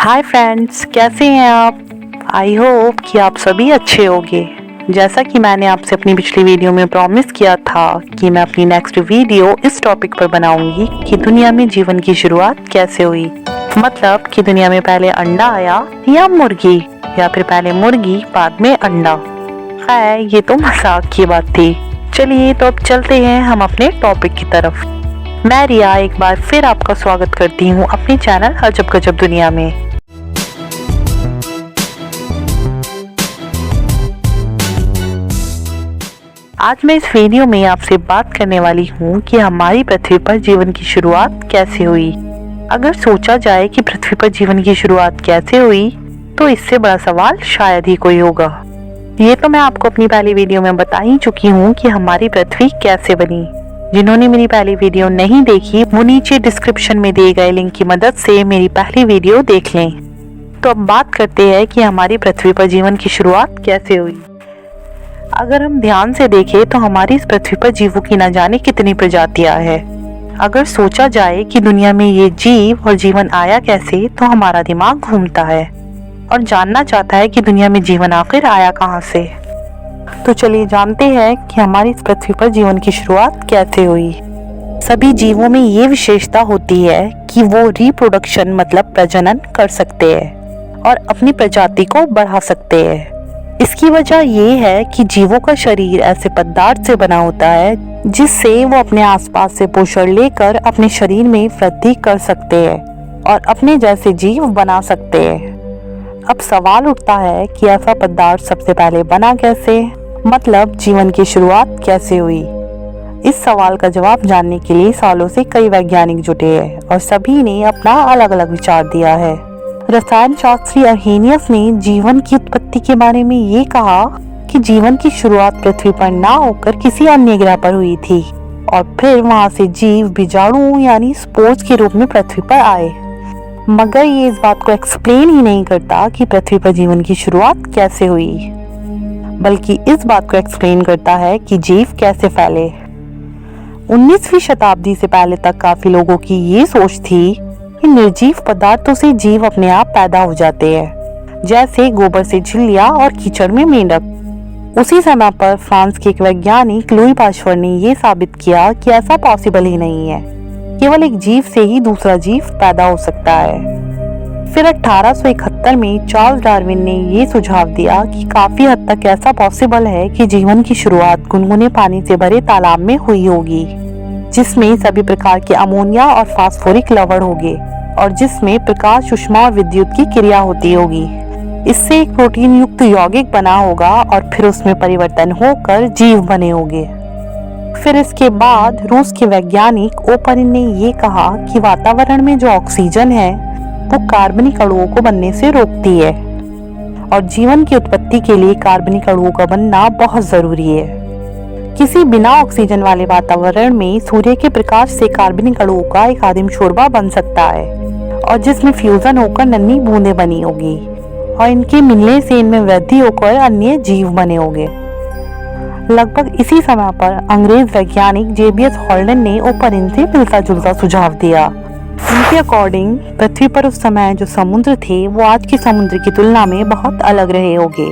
Hi friends, कैसे हैं आप। आई होप कि आप सभी अच्छे होंगे। जैसा कि मैंने आपसे अपनी पिछली वीडियो में प्रॉमिस किया था कि मैं अपनी नेक्स्ट वीडियो इस टॉपिक पर बनाऊंगी कि दुनिया में जीवन की शुरुआत कैसे हुई। मतलब कि दुनिया में पहले अंडा आया या मुर्गी, या फिर पहले मुर्गी बाद में अंडा। खैर, ये तो मजाक की बात थी। चलिए तो अब चलते हैं हम अपने टॉपिक की तरफ। मैं रिया एक बार फिर आपका स्वागत करती हूँ अपने चैनल अजब गजब दुनिया में। आज मैं इस वीडियो में आपसे बात करने वाली हूँ कि हमारी पृथ्वी पर जीवन की शुरुआत कैसे हुई। अगर सोचा जाए कि पृथ्वी पर जीवन की शुरुआत कैसे हुई तो इससे बड़ा सवाल शायद ही कोई होगा। ये तो मैं आपको अपनी पहली वीडियो में बता ही चुकी हूँ कि हमारी पृथ्वी कैसे बनी। जिन्होंने मेरी पहली वीडियो नहीं देखी वो नीचे डिस्क्रिप्शन में दिए गए लिंक की मदद से मेरी पहली वीडियो देख लें। तो अब बात करते हैं कि हमारी पृथ्वी पर जीवन की शुरुआत कैसे हुई। अगर हम ध्यान से देखें तो हमारी इस पृथ्वी पर जीवों की न जाने कितनी प्रजातियां हैं। अगर सोचा जाए कि दुनिया में ये जीव और जीवन आया कैसे तो हमारा दिमाग घूमता है और जानना चाहता है कि दुनिया में जीवन आखिर आया कहाँ से। तो चलिए जानते हैं कि हमारी इस पृथ्वी पर जीवन की शुरुआत कैसे हुई। सभी जीवों में ये विशेषता होती है कि वो रिप्रोडक्शन मतलब प्रजनन कर सकते हैं और अपनी प्रजाति को बढ़ा सकते हैं। इसकी वजह ये है कि जीवों का शरीर ऐसे पदार्थ से बना होता है जिससे वो अपने आसपास से पोषण लेकर अपने शरीर में वृद्धि कर सकते हैं और अपने जैसे जीव बना सकते हैं। अब सवाल उठता है कि ऐसा पदार्थ सबसे पहले बना कैसे, मतलब जीवन की शुरुआत कैसे हुई। इस सवाल का जवाब जानने के लिए सालों से कई वैज्ञानिक जुटे हैं और सभी ने अपना अलग अलग विचार दिया है। रसायन शास्त्री अर्हेनियस ने जीवन की उत्पत्ति के बारे में ये कहा कि जीवन की शुरुआत पृथ्वी पर ना होकर किसी अन्य ग्रह पर हुई थी और फिर वहां से जीव बीजाणु यानी स्पोर्स के रूप में पृथ्वी पर आए। मगर ये इस बात को एक्सप्लेन ही नहीं करता कि पृथ्वी पर जीवन की शुरुआत कैसे हुई, बल्कि इस बात को एक्सप्लेन करता है कि जीव कैसे फैले। 19वीं शताब्दी से पहले तक काफी लोगों की ये सोच थी कि निर्जीव पदार्थों से जीव अपने आप पैदा हो जाते हैं, जैसे गोबर से झिल्लियां और कीचड़ में मेंढक। उसी समय पर फ्रांस के एक वैज्ञानिक लुई पाश्चर ने यह साबित किया कि ऐसा पॉसिबल ही नहीं है, केवल एक जीव से ही दूसरा जीव पैदा हो सकता है। फिर 1871 में चार्ल्स डार्विन ने यह सुझाव दिया कि काफी हद तक ऐसा पॉसिबल है कि जीवन की शुरुआत गुनगुने पानी से भरे तालाब में हुई होगी, जिसमें सभी प्रकार के अमोनिया और फास्फोरिक लवण होंगे और जिसमें प्रकाश, ऊष्मा और विद्युत की क्रिया होती होगी। इससे एक प्रोटीन युक्त यौगिक बना होगा और फिर उसमें परिवर्तन होकर जीव बने होंगे। फिर इसके बाद रूस के वैज्ञानिक ओपरिन ने ये कहा कि वातावरण में जो ऑक्सीजन है वो कार्बनिक अणुओं को बनने से रोकती है और जीवन की उत्पत्ति के लिए कार्बनिक अणुओं का बनना बहुत जरूरी है। किसी बिना ऑक्सीजन वाले वातावरण में सूर्य के प्रकाश से कार्बनिक अणुओं का एक आदिम शोरबा बन सकता है और जिसमें फ्यूजन होकर नन्ही बूंदें बनी होगी और इनके मिलने से इनमें वृद्धि होकर अन्य जीव बने होंगे। लगभग इसी समय पर अंग्रेज वैज्ञानिक जेबीएस हॉल्डन ने ओपरिन से मिलता जुलता सुझाव दिया। उनके अकॉर्डिंग पृथ्वी पर उस समय जो समुद्र थे वो आज के समुद्र की तुलना में बहुत अलग रहे होंगे,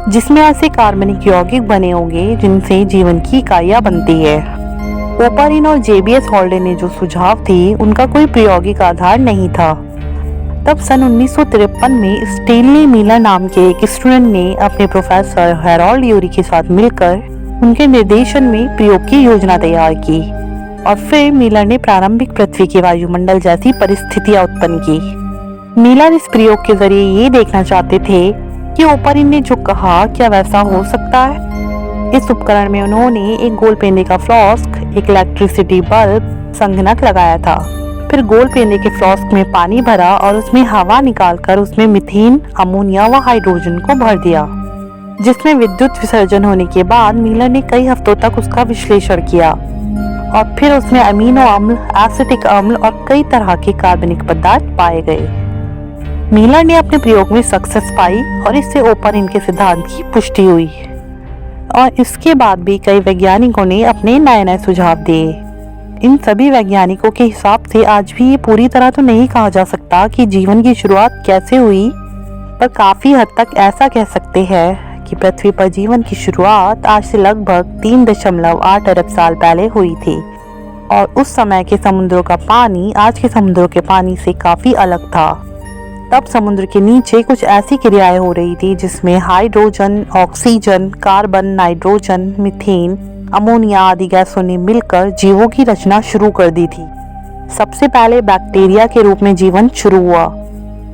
जिसमें ऐसे कार्बनिक यौगिक बने होंगे जिनसे जीवन की इकाइयां बनती है। ओपरिन और जेबीएस हॉल्डन ने जो सुझाव थे उनका कोई प्रायोगिक आधार नहीं था। तब सन 1953 में स्टेनली मिलर नाम के एक स्टूडेंट ने अपने प्रोफेसर हैरोल्ड यूरी के साथ मिलकर उनके निर्देशन में प्रयोग की योजना तैयार की और फिर मिलर ने प्रारंभिक पृथ्वी के वायुमंडल जैसी परिस्थितियां उत्पन्न की। मिलर इस प्रयोग के जरिए ये देखना चाहते थे कि ओपरिन ने जो कहा क्या वैसा हो सकता है। इस उपकरण में उन्होंने एक गोल पेंदे का फ्लास्क, एक इलेक्ट्रिसिटी बल्ब, संगणक लगाया था। फिर गोल पेंदे के फ्लास्क में पानी भरा और उसमें हवा निकालकर उसमें मीथेन, अमोनिया व हाइड्रोजन को भर दिया, जिसमें विद्युत विसर्जन होने के बाद मिलर ने कई हफ्तों तक उसका विश्लेषण किया और फिर उसमें अमीनो अम्ल, एसिटिक अम्ल और कई तरह के कार्बनिक पदार्थ पाए गए। मिलर ने अपने प्रयोग में सक्सेस पाई और इससे ओपरिन के सिद्धांत की पुष्टि हुई और इसके बाद भी कई वैज्ञानिकों ने अपने नए नए सुझाव दिए। इन सभी वैज्ञानिकों के हिसाब से आज भी ये पूरी तरह तो नहीं कहा जा सकता कि जीवन की शुरुआत कैसे हुई, पर काफ़ी हद तक ऐसा कह सकते हैं कि पृथ्वी पर जीवन की शुरुआत आज से लगभग 3.8 अरब साल पहले हुई थी और उस समय के समुद्रों का पानी आज के समुद्रों के पानी से काफ़ी अलग था। तब समुद्र के नीचे कुछ ऐसी क्रियाएं हो रही थी जिसमें hydrogen, oxygen, carbon, nitrogen, methane, ammonia आदि गैसों ने मिलकर जीवों की रचना शुरू कर दी थी। सबसे पहले बैक्टीरिया के रूप में जीवन शुरू हुआ।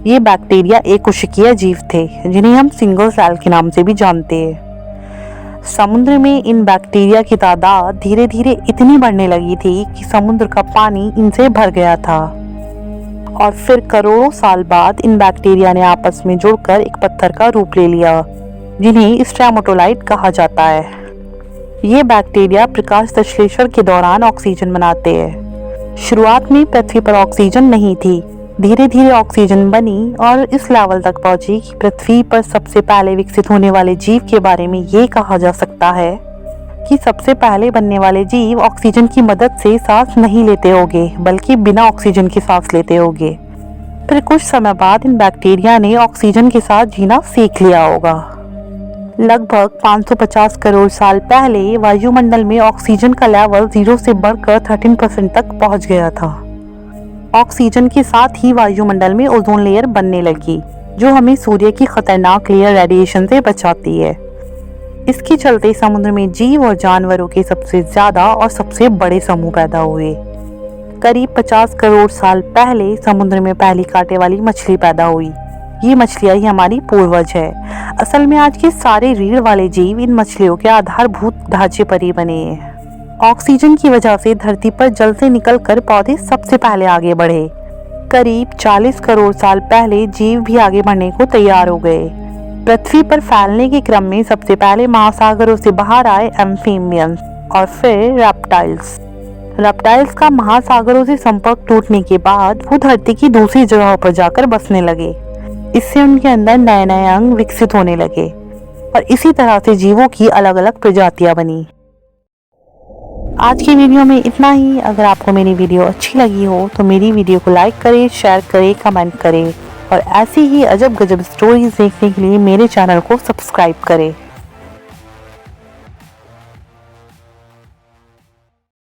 ये बैक्टीरिया एककोशिकीय जीव थे जिन्हें हम सिंगल सेल के नाम से भी जानते हैं। समुद्र में इन बैक्टीरिया की तादाद धीरे धीरे इतनी बढ़ने लगी थी कि समुद्र का पानी इनसे भर गया था और फिर करोड़ों साल बाद इन बैक्टीरिया ने आपस में जुड़कर एक पत्थर का रूप ले लिया जिन्हें स्ट्रेमाटोलाइट कहा जाता है। ये बैक्टीरिया प्रकाश संश्लेषण के दौरान ऑक्सीजन बनाते हैं। शुरुआत में पृथ्वी पर ऑक्सीजन नहीं थी, धीरे धीरे ऑक्सीजन बनी और इस लेवल तक पहुंची कि पृथ्वी पर सबसे पहले विकसित होने वाले जीव के बारे में ये कहा जा सकता है कि सबसे पहले बनने वाले जीव ऑक्सीजन की मदद से सांस नहीं लेते होंगे बल्कि बिना ऑक्सीजन के सांस लेते होंगे। फिर कुछ समय बाद इन बैक्टीरिया ने ऑक्सीजन के साथ जीना सीख लिया होगा। लगभग 550 करोड़ साल पहले वायुमंडल में ऑक्सीजन का लेवल 0 से बढ़कर 13% तक पहुंच गया था। ऑक्सीजन के साथ ही वायुमंडल में ओजोन लेयर बनने लगी जो हमें सूर्य की खतरनाक लेयर रेडिएशन से बचाती है। इसके चलते समुद्र में जीव और जानवरों के सबसे ज्यादा और सबसे बड़े समूह पैदा हुए। करीब 50 करोड़ साल पहले समुद्र में पहली कांटे वाली मछली पैदा हुई। ये मछलियां ही हमारी पूर्वज है। असल में आज के सारे रीढ़ वाले जीव इन मछलियों के आधारभूत ढांचे पर ही बने हैं। ऑक्सीजन की वजह से धरती पर जल से निकलकर पौधे सबसे पहले आगे बढ़े। करीब 40 करोड़ साल पहले जीव भी आगे बढ़ने को तैयार हो गए। पृथ्वी पर फैलने के क्रम में सबसे पहले महासागरों से बाहर आए एम्फीबियंस और फिर रेप्टाइल्स का महासागरों से संपर्क टूटने के बाद वो धरती की दूसरी जगहों पर जाकर बसने लगे। इससे उनके अंदर नए नए अंग विकसित होने लगे और इसी तरह से जीवों की अलग अलग प्रजातियां बनी। आज की वीडियो में इतना ही। अगर आपको मेरी वीडियो अच्छी लगी हो तो मेरी वीडियो को लाइक करें, शेयर करें, कमेंट करें और ऐसी ही अजब गजब स्टोरीज देखने के लिए मेरे चैनल को सब्सक्राइब करें।